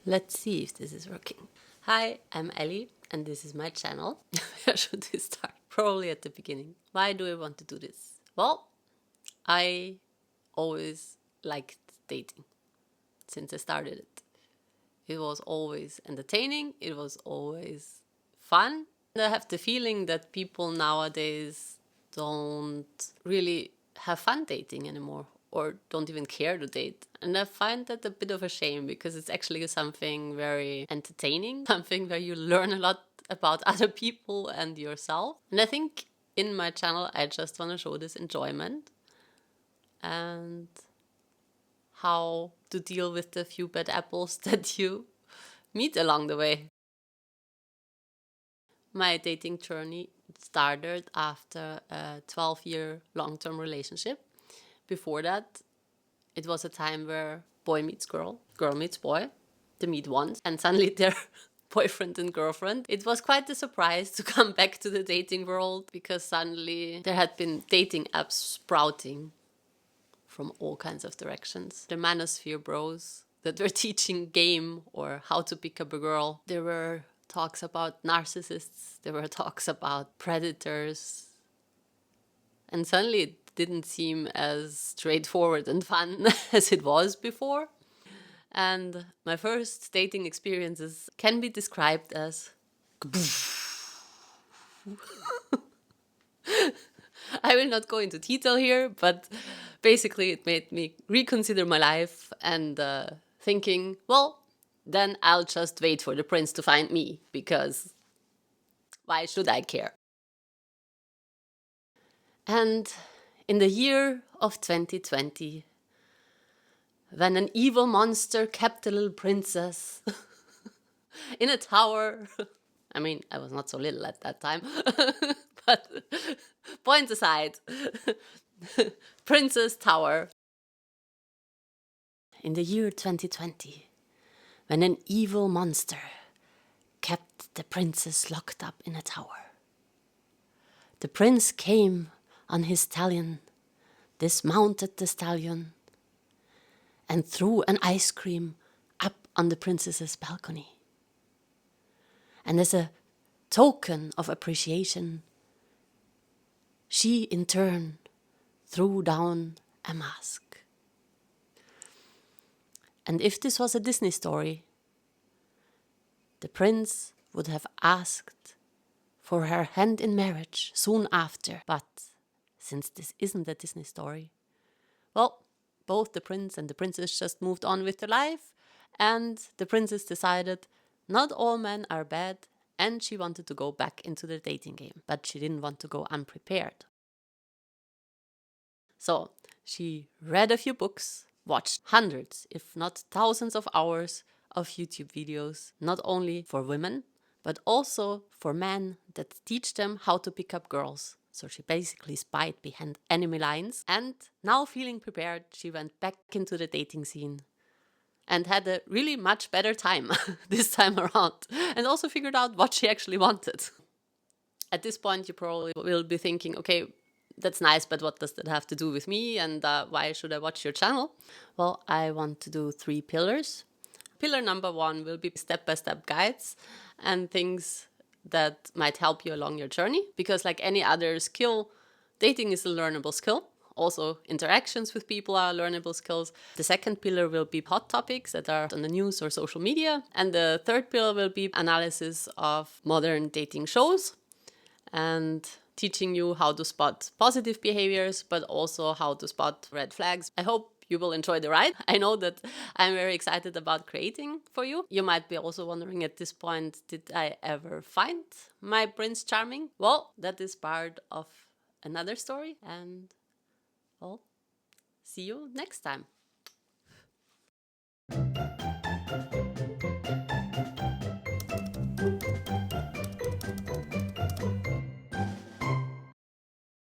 Let's see if this is working. Hi, I'm Eli and this is my channel. Where should we start? Probably at the beginning. Why do I want to do this? Well, I always liked dating since I started it. It was always entertaining, it was always fun. And I have the feeling that people nowadays don't really have fun dating anymore or don't even care to date. And I find that a bit of a shame because it's actually something very entertaining, something where you learn a lot about other people and yourself. And I think in my channel, I just want to show this enjoyment and how to deal with the few bad apples that you meet along the way. My dating journey started after a 12-year long-term relationship. Before that, it was a time where boy meets girl, girl meets boy, they meet once, and suddenly they're boyfriend and girlfriend. It was quite a surprise to come back to the dating world because suddenly there had been dating apps sprouting from all kinds of directions. The manosphere bros that were teaching game or how to pick up a girl. There were talks about narcissists, there were talks about predators. And suddenly it didn't seem as straightforward and fun as it was before. And my first dating experiences can be described as I will not go into detail here, but basically it made me reconsider my life and thinking, well, then I'll just wait for the prince to find me, because why should I care? And in the year of 2020, when an evil monster kept a little princess in a tower. I mean, I was not so little at that time, but points aside, Princess Tower. In the year 2020, when an evil monster kept the princess locked up in a tower, the prince came on his stallion, dismounted the stallion, and threw an ice cream up on the princess's balcony. And as a token of appreciation, she in turn threw down a mask. And if this was a Disney story, the prince would have asked for her hand in marriage soon after. But since this isn't a Disney story, well, both the prince and the princess just moved on with their life, and the princess decided not all men are bad, and she wanted to go back into the dating game, but she didn't want to go unprepared. So she read a few books, watched hundreds, if not thousands of hours of YouTube videos, not only for women, but also for men that teach them how to pick up girls. So she basically spied behind enemy lines, and now feeling prepared, she went back into the dating scene and had a really much better time this time around, and also figured out what she actually wanted. At this point, you probably will be thinking, okay, that's nice, but what does that have to do with me, and why should I watch your channel? Well, I want to do 3 pillars. Pillar number 1 will be step-by-step guides and things that might help you along your journey, because like any other skill, dating is a learnable skill. Also, interactions with people are learnable skills. The second pillar will be hot topics that are on the news or social media. And the third pillar will be analysis of modern dating shows and teaching you how to spot positive behaviors, but also how to spot red flags. I hope you will enjoy the ride. I know that I'm very excited about creating for you. You might be also wondering at this point, did I ever find my Prince Charming? Well, that is part of another story, and well, see you next time.